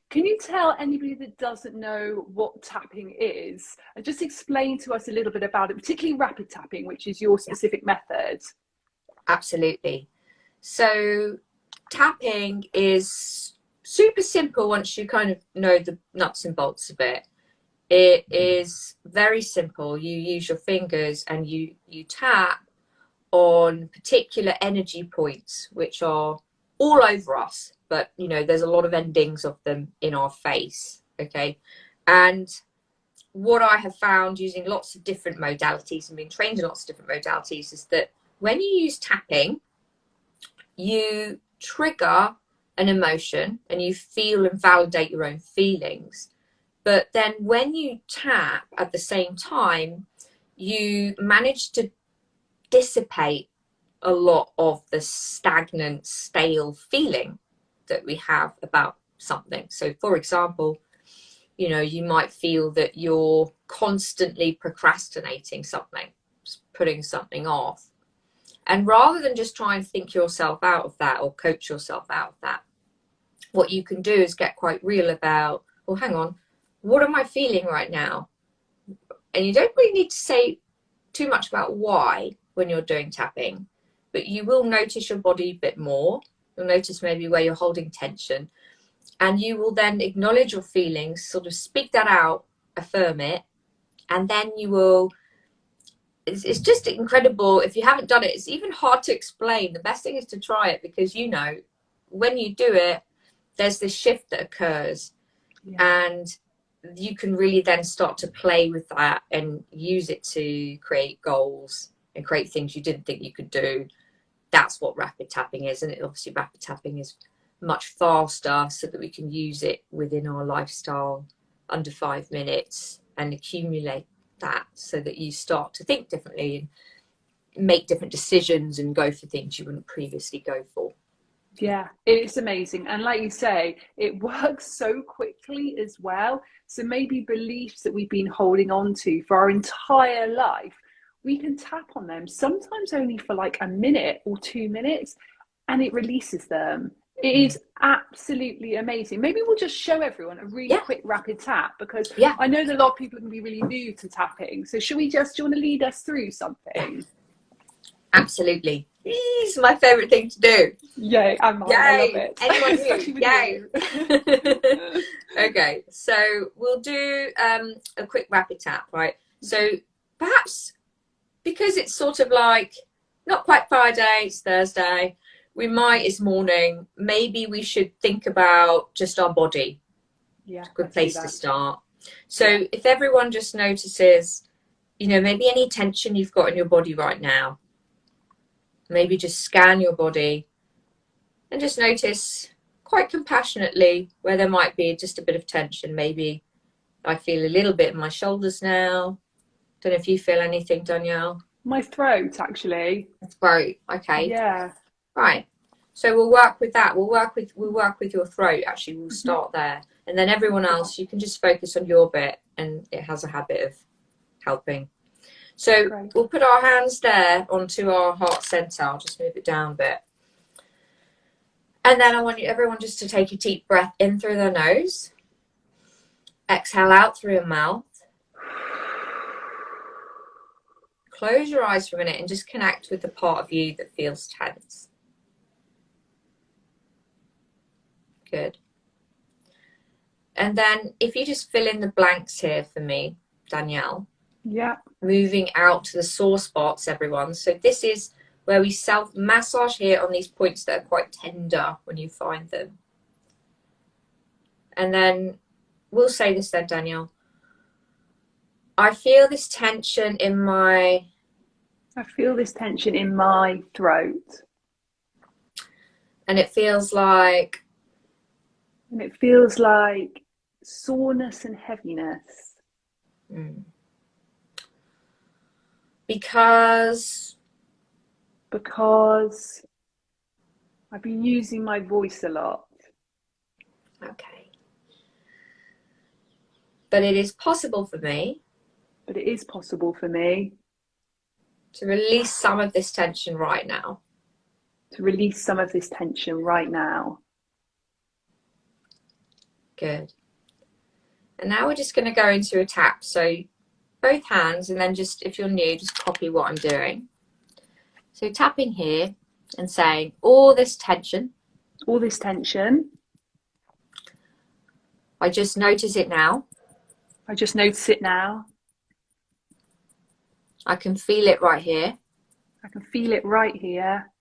Can you tell anybody that doesn't know what tapping is, and just explain to us a little bit about it, particularly rapid tapping, which is your specific method? Absolutely. So tapping is super simple once you kind of know the nuts and bolts of it. It is very simple. You use your fingers and you tap on particular energy points, which are all over us, but you know, there's a lot of endings of them in our face. Okay. And what I have found using lots of different modalities and being trained in lots of different modalities is that when you use tapping, you trigger an emotion and you feel and validate your own feelings. But then when you tap at the same time, you manage to dissipate a lot of the stagnant, stale feeling that we have about something. So for example, you know, you might feel that you're constantly procrastinating something, putting something off. And rather than just try and think yourself out of that or coach yourself out of that, what you can do is get quite real about, well, hang on, what am I feeling right now? And you don't really need to say too much about why when you're doing tapping, but you will notice your body a bit more. You'll notice maybe where you're holding tension, and you will then acknowledge your feelings, sort of speak that out, affirm it, and then you will, it's just incredible. If you haven't done it, it's even hard to explain. The best thing is to try it, because you know, when you do it, there's this shift that occurs. Yeah. And you can really then start to play with that and use it to create goals and create things you didn't think you could do. That's what rapid tapping is. And obviously rapid tapping is much faster, so that we can use it within our lifestyle under 5 minutes and accumulate that, so that you start to think differently and make different decisions and go for things you wouldn't previously go for. Yeah, it's amazing. And like you say, it works so quickly as well. So maybe beliefs that we've been holding on to for our entire life, we can tap on them, sometimes only for like a minute or 2 minutes, and it releases them. It is absolutely amazing. Maybe we'll just show everyone a really quick rapid tap, because I know that a lot of people can be really new to tapping. So do you want to lead us through something? Absolutely. This is my favourite thing to do. Yay, I'm mine. I love it. Anyone new? Yay. Okay, so we'll do a quick rapid tap, right? So perhaps because it's sort of like not quite Friday, it's Thursday, it's morning, maybe we should think about just our body. Yeah, it's a good place to start. So if everyone just notices, you know, maybe any tension you've got in your body right now, maybe just scan your body and just notice quite compassionately where there might be just a bit of tension. Maybe I feel a little bit in my shoulders now. Don't know if you feel anything, Danielle. My throat, actually. Throat, okay. Yeah. Right. So we'll work with that. We'll work with your throat. Actually, we'll start there, and then everyone else, you can just focus on your bit, and it has a habit of helping. So we'll put our hands there onto our heart center. I'll just move it down a bit. And then I want everyone just to take a deep breath in through their nose. Exhale out through your mouth. Close your eyes for a minute and just connect with the part of you that feels tense. Good. And then if you just fill in the blanks here for me, Danielle. Yeah. Moving out to the sore spots, everyone. So this is where we self-massage here on these points that are quite tender when you find them. And then we'll say this then, Danielle. I feel this tension in my throat. And it feels like soreness and heaviness. Because I've been using my voice a lot. Okay. But it is possible for me to release some of this tension right now. Good. And now we're just going to go into a tap. So both hands, and then just, if you're new, just copy what I'm doing. So tapping here and saying, all this tension. All this tension. I just notice it now. I just notice it now. I can feel it right here. I can feel it right here.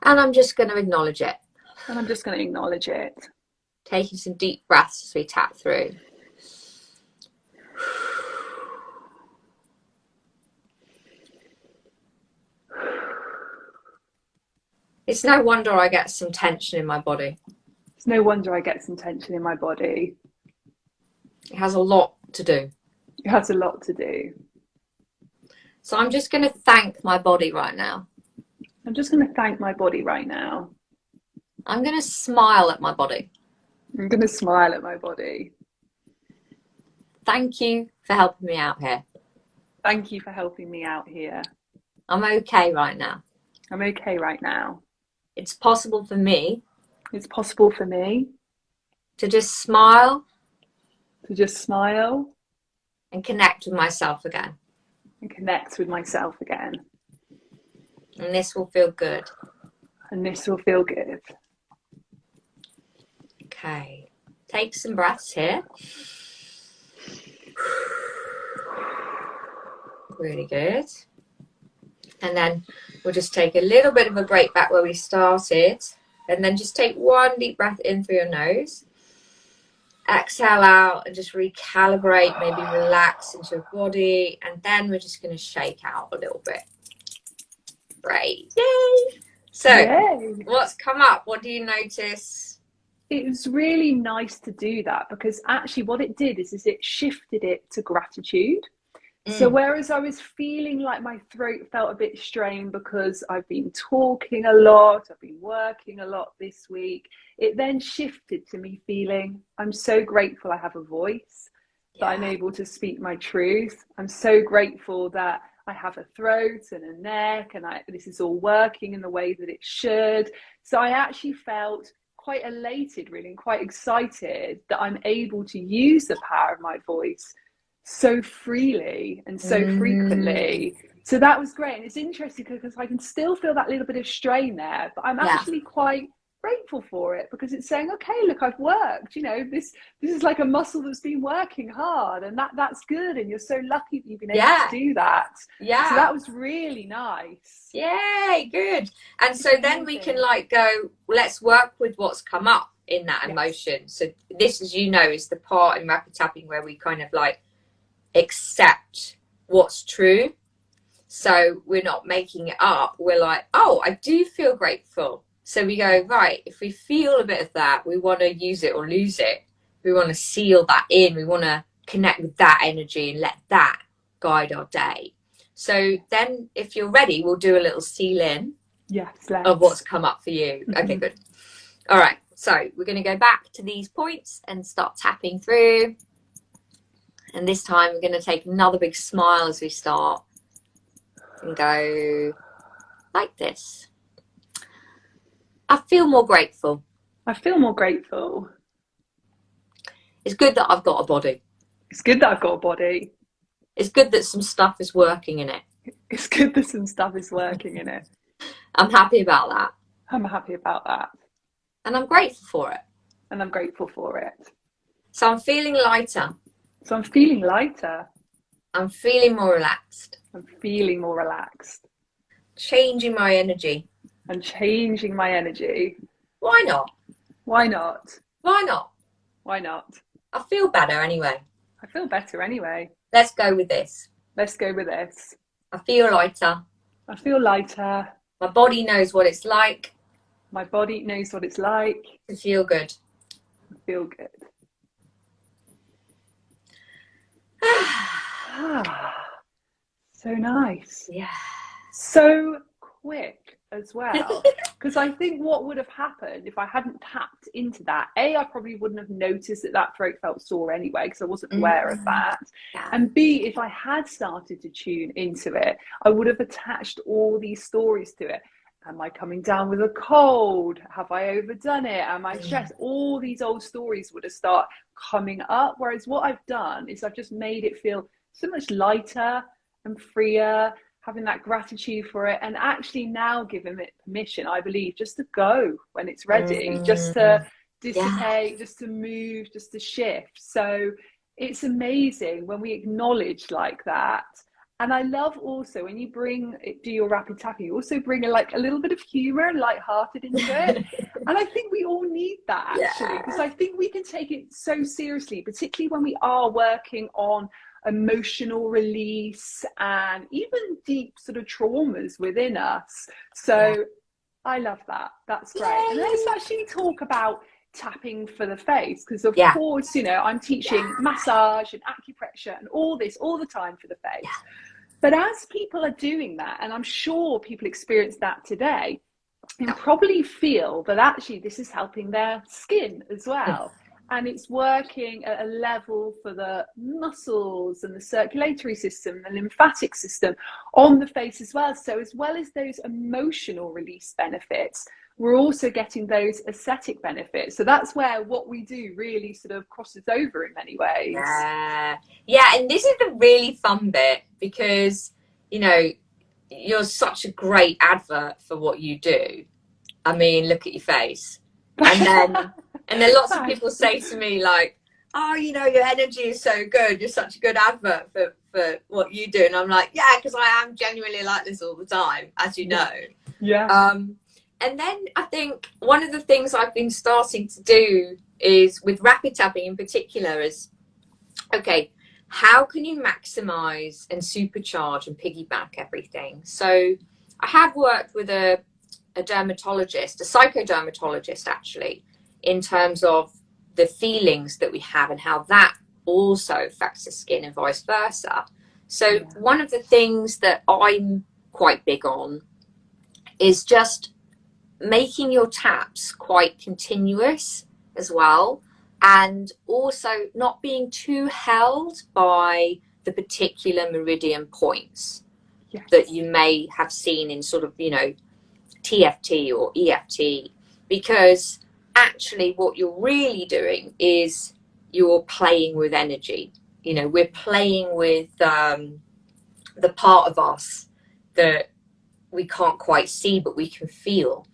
And I'm just going to acknowledge it. And I'm just going to acknowledge it. Taking some deep breaths as we tap through. It's no wonder I get some tension in my body. It's no wonder I get some tension in my body. It has a lot to do. It has a lot to do. So I'm just going to thank my body right now. I'm just going to thank my body right now. I'm going to smile at my body. I'm going to smile at my body. Thank you for helping me out here. Thank you for helping me out here. I'm okay right now. I'm okay right now. It's possible for me. It's possible for me to just smile. To just smile. And connect with myself again. And connect with myself again. And this will feel good. And this will feel good. Okay. Take some breaths here. Really good. And then we'll just take a little bit of a break back where we started. And then just take one deep breath in through your nose. Exhale out and just recalibrate, maybe relax into your body. And then we're just going to shake out a little bit. Great. Yay! So, Yay. What's come up? What do you notice? It was really nice to do that because actually what it did is it shifted it to gratitude. So whereas I was feeling like my throat felt a bit strained because I've been talking a lot, I've been working a lot this week, it then shifted to me feeling, I'm so grateful I have a voice, that I'm able to speak my truth. I'm so grateful that I have a throat and a neck and this is all working in the way that it should. So I actually felt quite elated really and quite excited that I'm able to use the power of my voice so freely and so frequently. So that was great. And it's interesting because I can still feel that little bit of strain there, but I'm actually quite grateful for it because it's saying, okay, look, I've worked, you know, this is like a muscle that's been working hard, and that's good, and you're so lucky that you've been able to do that. So that was really nice. Yay, good. And so then we can like go, let's work with what's come up in that emotion. So this, as you know, is the part in rapid tapping where we kind of like accept what's true. So we're not making it up. We're like, oh, I do feel grateful. So we go, right, if we feel a bit of that, we want to use it or lose it. We want to seal that in. We want to connect with that energy and let that guide our day. So then if you're ready, we'll do a little seal in of what's come up for you. Okay, good. All right. So we're going to go back to these points and start tapping through. And this time we're going to take another big smile as we start and go like this. I feel more grateful. I feel more grateful. It's good that I've got a body. It's good that I've got a body. It's good that some stuff is working in it. It's good that some stuff is working in it. I'm happy about that. I'm happy about that. And I'm grateful for it. And I'm grateful for it. So I'm feeling lighter. So I'm feeling lighter. I'm feeling more relaxed. I'm feeling more relaxed. Changing my energy. I'm changing my energy. Why not? Why not? Why not? Why not? I feel better anyway. I feel better anyway. Let's go with this. Let's go with this. I feel lighter. I feel lighter. My body knows what it's like. My body knows what it's like. To feel good. I feel good. So nice. Yeah. So quick as well. Because I think what would have happened if I hadn't tapped into that, I probably wouldn't have noticed that throat felt sore anyway because I wasn't aware of that. Yeah. And B, if I had started to tune into it, I would have attached all these stories to it. am I coming down with a cold? Have I overdone it? Am I stressed? All these old stories would have start coming up. Whereas what I've done is I've just made it feel so much lighter and freer, having that gratitude for it, and actually now giving it permission, I believe, just to go when it's ready, just to dissipate, just to move, just to shift. So it's amazing when we acknowledge like that. And I love also when you do your rapid tapping, you also bring a little bit of humor and lighthearted into it. And I think we all need that, actually, because I think we can take it so seriously, particularly when we are working on emotional release and even deep sort of traumas within us. So I love that. That's great. And let's actually talk about tapping for the face, because of course, you know, I'm teaching massage and acupressure and all this all the time for the face. But as people are doing that, and I'm sure people experience that today, and probably feel that actually this is helping their skin as well. And it's working at a level for the muscles and the circulatory system, the lymphatic system on the face as well. So as well as those emotional release benefits, we're also getting those aesthetic benefits. So that's where what we do really sort of crosses over in many ways. Yeah, and this is the really fun bit, because, you know, you're such a great advert for what you do. I mean, look at your face. And then lots of people say to me, like, oh, you know, your energy is so good. You're such a good advert for what you do. And I'm like, yeah, because I am genuinely like this all the time, as you know. And then I think one of the things I've been starting to do is, with rapid tapping in particular, is, okay, how can you maximize and supercharge and piggyback everything? So I have worked with a dermatologist, a psychodermatologist actually, in terms of the feelings that we have and how that also affects the skin and vice versa. So one of the things that I'm quite big on is just making your taps quite continuous as well, and also not being too held by the particular meridian points that you may have seen in sort of, you know, TFT or EFT, because actually what you're really doing is you're playing with energy. You know, we're playing with the part of us that we can't quite see but we can feel.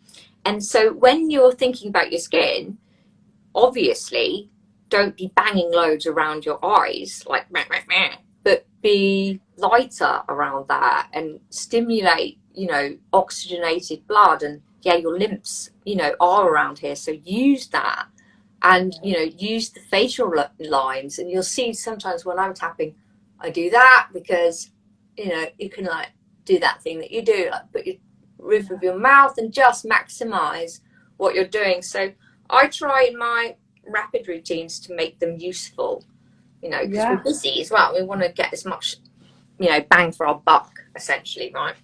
And so when you're thinking about your skin, obviously don't be banging loads around your eyes like meh, meh, meh, but be lighter around that and stimulate, you know, oxygenated blood. And your lymphs, you know, are around here, so use that. And you know, use the facial lines, and you'll see sometimes when I'm tapping, I do that because, you know, you can like do that thing that you do, like put your roof of your mouth and just maximize what you're doing. So I try in my rapid routines to make them useful, you know, because we're busy as well. We want to get as much, you know, bang for our buck, essentially, right?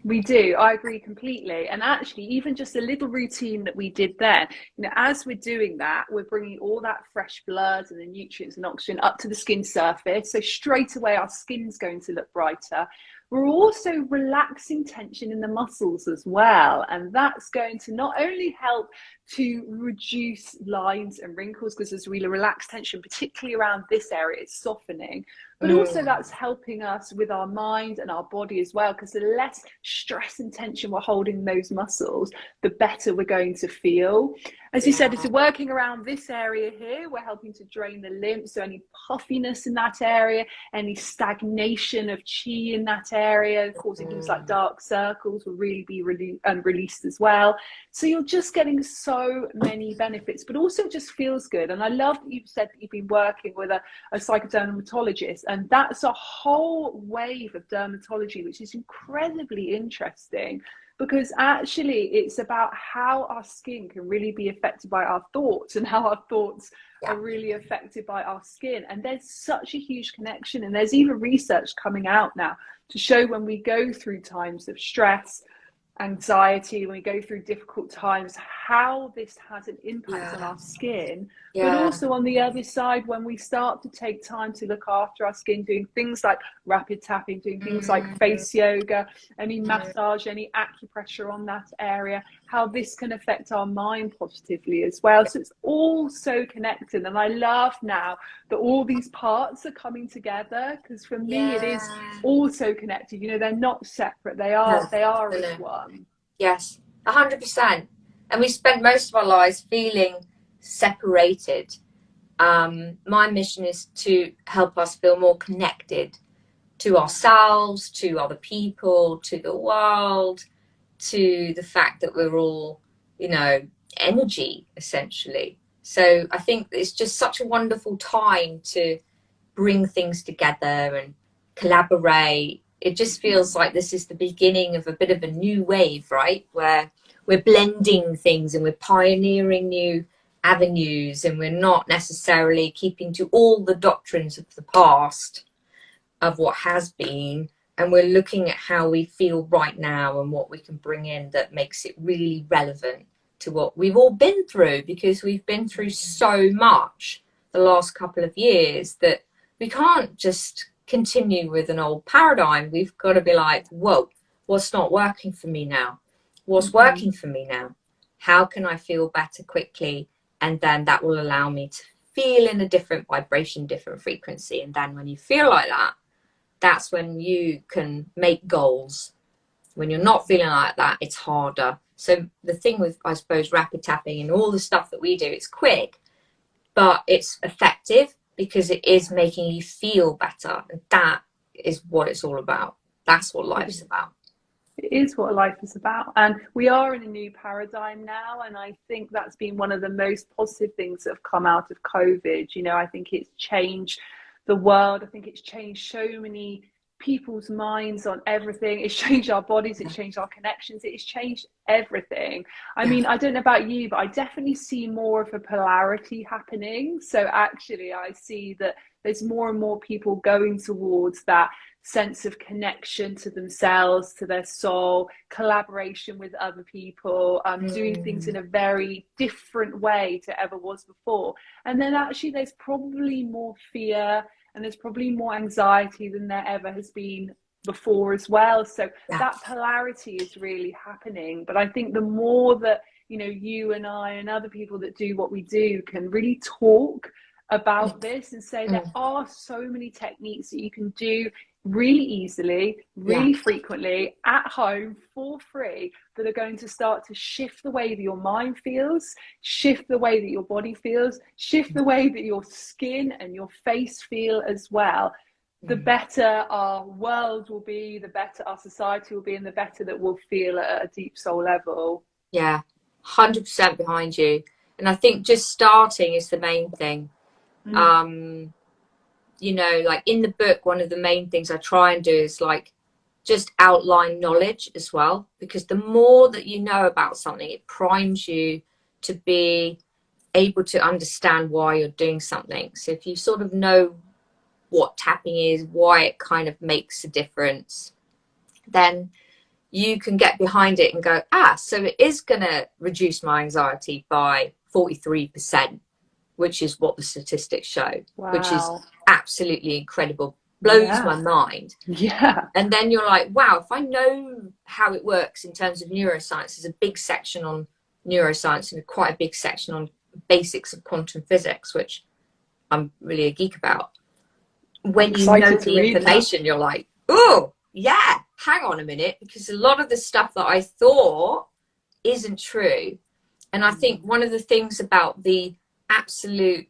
We do. I agree completely. And actually, even just a little routine that we did there, you know, as we're doing that, we're bringing all that fresh blood and the nutrients and oxygen up to the skin surface. So straight away, our skin's going to look brighter. We're also relaxing tension in the muscles as well. And that's going to not only help to reduce lines and wrinkles, because as we relax tension, particularly around this area, it's softening, but also that's helping us with our mind and our body as well, because the less stress and tension we're holding in those muscles, the better we're going to feel. As you said, it's working around this area here. We're helping to drain the lymph, so any puffiness in that area, any stagnation of chi in that area, causing things like dark circles, will really be released as well. So you're just getting so many benefits, but also it just feels good. And I love that you've said that you've been working with a psychodermatologist, and that's a whole wave of dermatology, which is incredibly interesting, because actually it's about how our skin can really be affected by our thoughts, and how our thoughts are really affected by our skin. And there's such a huge connection, and there's even research coming out now to show when we go through times of stress, anxiety, when we go through difficult times, how this has an impact on Yeah. our skin. But Yeah. also on the other side, when we start to take time to look after our skin, doing things like rapid tapping, doing things like Mm, face yoga, any mm, massage, any acupressure on that area, how this can affect our mind positively as well. So it's all so connected. And I love now that all these parts are coming together, because for me it is yeah. also connected. They're not separate, they No, are no, as no. one. Yes, 100%. And we spent most of our lives feeling separated. My mission is to help us feel more connected to ourselves, to other people, to the world, to the fact that we're all, energy essentially. So I think it's just such a wonderful time to bring things together and collaborate. It just feels like this is the beginning of a bit of a new wave, right? Where we're blending things and we're pioneering new avenues, and we're not necessarily keeping to all the doctrines of the past, of what has been, and we're looking at how we feel right now and what we can bring in that makes it really relevant to what we've all been through, because we've been through so much the last couple of years that we can't just continue with an old paradigm. We've got to be like, whoa, what's not working for me now? What's Mm-hmm. working for me now? How can I feel better quickly? And then that will allow me to feel in a different vibration, different frequency. And then when you feel like that, that's when you can make goals. When you're not feeling like that, it's harder. So the thing with, I suppose, rapid tapping and all the stuff that we do, it's quick, but it's effective because it is making you feel better. And that is what it's all about. That's what life's about. It is what life is about. And we are in a new paradigm now. And I think that's been one of the most positive things that have come out of COVID. I think it's changed the world. I think it's changed so many people's minds on everything. It's changed our bodies, it's changed our connections, it's changed everything. I Yeah. mean, I don't know about you, but I definitely see more of a polarity happening. So actually, I see that there's more and more people going towards that sense of connection to themselves, to their soul, collaboration with other people, doing things in Mm. a very different way to ever was before. And then actually there's probably more fear and there's probably more anxiety than there ever has been before as well. So Yeah. that polarity is really happening. But I think the more that you and I and other people that do what we do can really talk about this and say there Mm. are so many techniques that you can do really easily, Yeah. really frequently at home for free, that are going to start to shift the way that your mind feels, shift the way that your body feels, shift the way that your skin and your face feel as well. The Mm. better our world will be, the better our society will be, and the better that we'll feel at a deep soul level. Yeah. 100% behind you. And I think just starting is the main thing. Mm. Like in the book, one of the main things I try and do is like just outline knowledge as well, because the more that you know about something, it primes you to be able to understand why you're doing something. So if you sort of know what tapping is, why it kind of makes a difference, then you can get behind it and go, so it is going to reduce my anxiety by 43%, which is what the statistics show, which is Wow. absolutely incredible, blows my Yeah. mind. Yeah. And then you're like, wow, if I know how it works in terms of neuroscience, there's a big section on neuroscience and quite a big section on basics of quantum physics, which I'm really a geek about. I'm When you know excited to the read that. information, you're like, oh, yeah, hang on a minute, because a lot of the stuff that I thought isn't true. And I think one of the things about the absolute,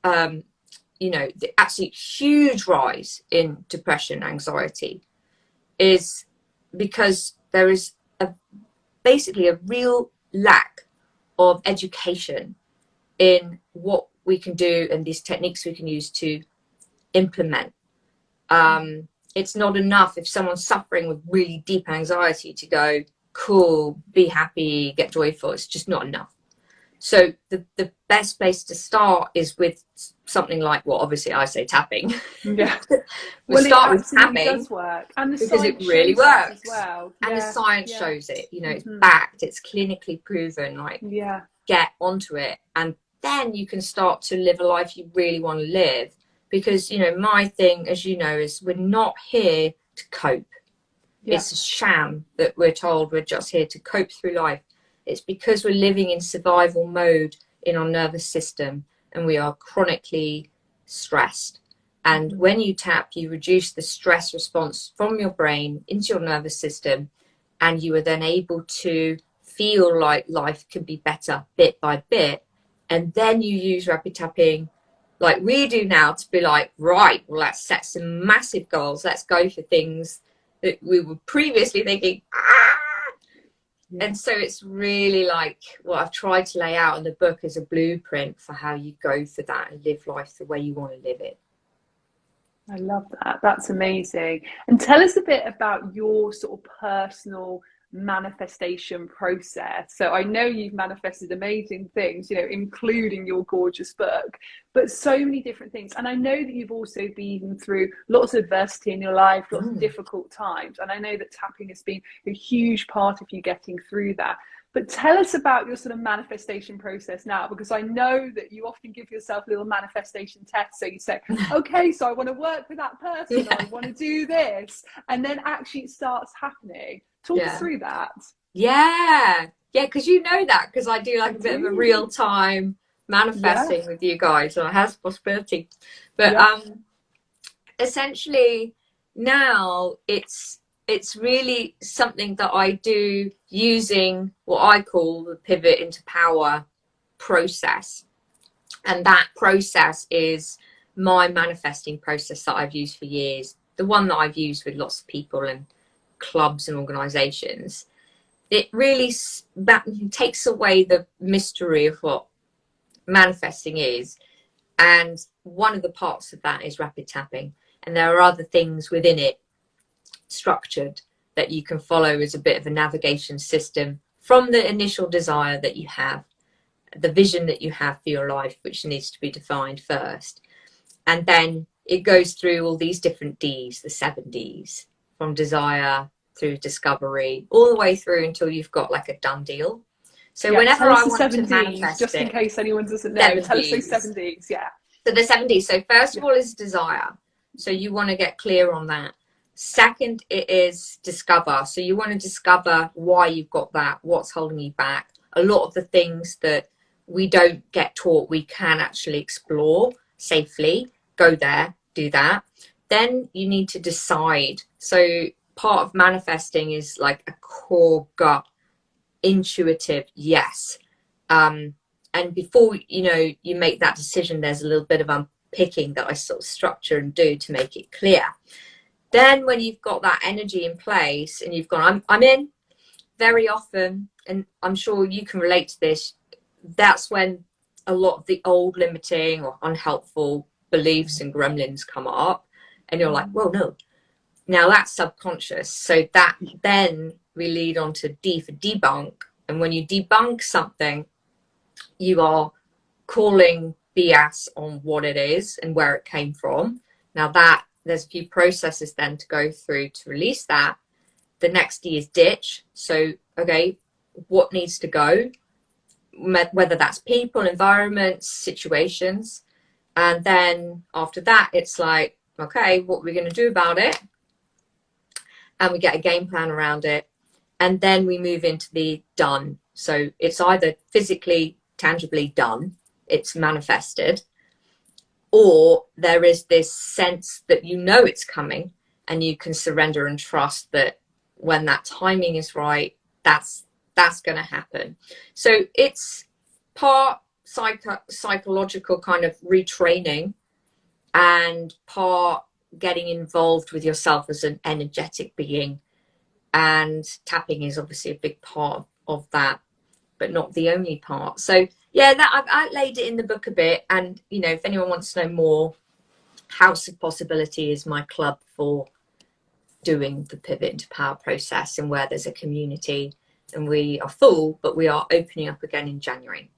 the absolute huge rise in depression, anxiety, is because there is basically a real lack of education in what we can do and these techniques we can use to implement. It's not enough if someone's suffering with really deep anxiety to go, cool, be happy, get joyful. It's just not enough. So the best place to start is with something like, well, obviously I say tapping. Yeah. We Well, it start with absolutely tapping does work. And the because it science really shows that as works. well. And the Yeah. science Yeah. shows it, you know, it's Hmm. backed, it's clinically proven, like Yeah. get onto it. And then you can start to live a life you really want to live. Because, you know, my thing, as you know, is we're not here to cope. Yeah. It's a sham that we're told we're just here to cope through life. It's because we're living in survival mode in our nervous system and we are chronically stressed. And when you tap, you reduce the stress response from your brain into your nervous system, and you are then able to feel like life can be better bit by bit. And then you use rapid tapping like we do now to be like, right, well, let's set some massive goals. Let's go for things that we were previously thinking, ah. Yeah. And so it's really like what I've tried to lay out in the book as a blueprint for how you go for that and live life the way you want to live it. I love that. That's amazing. And tell us a bit about your sort of personal manifestation process. So I know you've manifested amazing things, you know, including your gorgeous book, but so many different things. And I know that you've also been through lots of adversity in your life, lots of difficult times. And I know that tapping has been a huge part of you getting through that. But tell us about your sort of manifestation process now, because I know that you often give yourself little manifestation tests. So you say, okay, so I want to work with that person, or I want to do this. And then actually it starts happening. Talk us through that. Yeah, because you know that, because I do like a bit of a real time manifesting with you guys, so it has possibility. But essentially now it's really something that I do using what I call the pivot into power process. And that process is my manifesting process that I've used for years, the one that I've used with lots of people and clubs and organizations. It really takes away the mystery of what manifesting is. And one of the parts of that is rapid tapping. And there are other things within it structured that you can follow as a bit of a navigation system from the initial desire that you have, the vision that you have for your life, which needs to be defined first. And then it goes through all these different Ds, the 7 Ds, from desire through discovery, all the way through until you've got like a done deal. So whenever I want to manifest just in case anyone doesn't know, tell us those 7 Ds. Yeah. So the 7 Ds. So first of all is desire. So you want to get clear on that. Second, it is discover. So you want to discover why you've got that, what's holding you back. A lot of the things that we don't get taught, we can actually explore safely. Go there, do that. Then you need to decide. So part of manifesting is like a core gut, intuitive yes. And before, you know, you make that decision, there's a little bit of unpicking that I sort of structure and do to make it clear. Then when you've got that energy in place and you've gone, I'm in, very often, and I'm sure you can relate to this, that's when a lot of the old limiting or unhelpful beliefs and gremlins come up, and you're like, well, no, now that's subconscious. So that then we lead on to D for debunk. And when you debunk something, you are calling BS on what it is and where it came from. Now that there's a few processes then to go through to release that. The next D is ditch. So, okay, what needs to go? Whether that's people, environments, situations. And then after that, it's like, okay, what are we going to do about it? And we get a game plan around it. And then we move into the done. So it's either physically, tangibly done, it's manifested, or there is this sense that you know it's coming and you can surrender and trust that when that timing is right, that's going to happen. So it's part psychological kind of retraining and part getting involved with yourself as an energetic being. And tapping is obviously a big part of that, but not the only part. So yeah, that I've outlaid it in the book a bit. And, you know, if anyone wants to know more, House of Possibility is my club for doing the pivot into power process, and where there's a community, and we are full, but we are opening up again in January.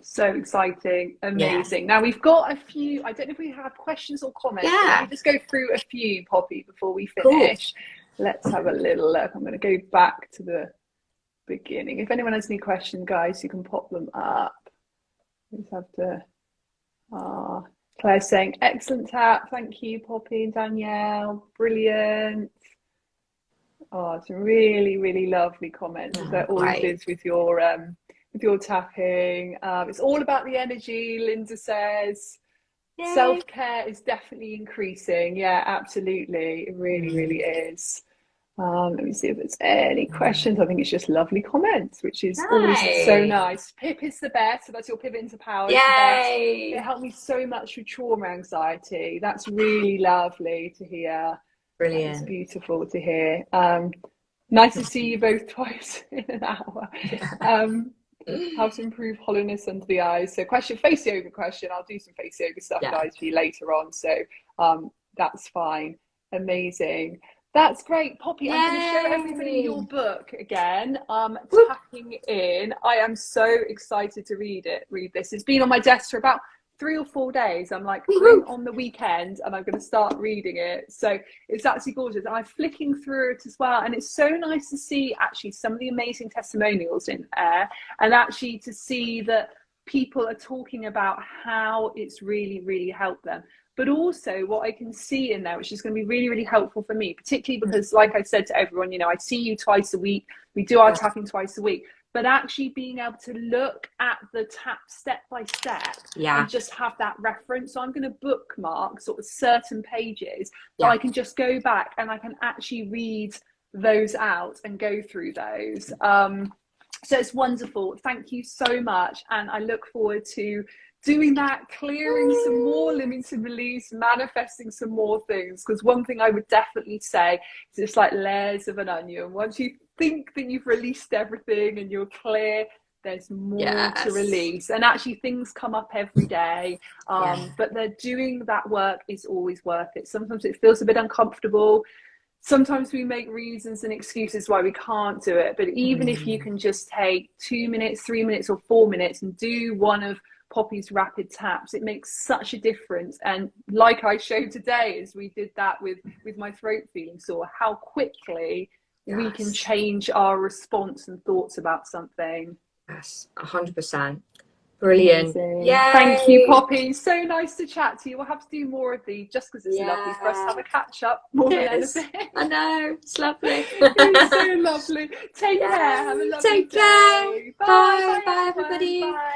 So exciting. Yeah. Amazing. Now we've got a few, I don't know if we have questions or comments, but let Yeah. me just go through a few, Poppy, before we Cool. finish. Let's have a little look. I'm going to go back to the beginning. If anyone has any questions, guys, you can pop them up. We just have to. Claire's saying, excellent tap. Thank you, Poppy and Danielle. Brilliant. Oh, it's a really, really lovely comment, as there always is with your tapping. It's all about the energy, Linda says. Yay. Self-care is definitely increasing. Yeah, absolutely. It really, really is. Let me see if there's any questions. I think it's just lovely comments, which is always so nice. Pip is the best. So that's your pivot into power. Is the best. It helped me so much with trauma anxiety. That's really lovely to hear. Brilliant. It's beautiful to hear. Nice to see you both twice in an hour. How to improve hollowness under the eyes. So face yoga question. I'll do some face yoga stuff, guys, for you later on. So that's fine. Amazing. That's great, Poppy. I'm going to show everybody your book again. Tapping in. I am so excited to read this. It's been on my desk for about 3 or 4 days. I'm like, bring on the weekend and I'm going to start reading it. So it's absolutely gorgeous. I'm flicking through it as well. And it's so nice to see actually some of the amazing testimonials in there, and actually to see that people are talking about how it's really, really helped them. But also what I can see in there, which is going to be really, really helpful for me, particularly because, like I said to everyone, you know, I see you twice a week. We do our tapping twice a week. But actually being able to look at the tap step by step and just have that reference. So I'm going to bookmark sort of certain pages that I can just go back and I can actually read those out and go through those. So it's wonderful. Thank you so much. And I look forward to doing that, clearing some more limited beliefs, manifesting some more things. Because one thing I would definitely say is it's like layers of an onion. Once you think that you've released everything and you're clear, there's more to release. And actually things come up every day. But they're doing that work is always worth it. Sometimes it feels a bit uncomfortable. Sometimes we make reasons and excuses why we can't do it. But even if you can just take 2 minutes, 3 minutes or 4 minutes and do one of Poppy's rapid taps, it makes such a difference. And like I showed today, as we did that with my throat feeling sore, how quickly we can change our response and thoughts about something. Yes, 100%. Brilliant. Yeah. Thank you, Poppy. So nice to chat to you. We'll have to do more of these just because it's lovely for us to have a catch up more than anything. I know. It's lovely. It's so lovely. Take care. Have a lovely day. Bye. Bye, everybody. Bye.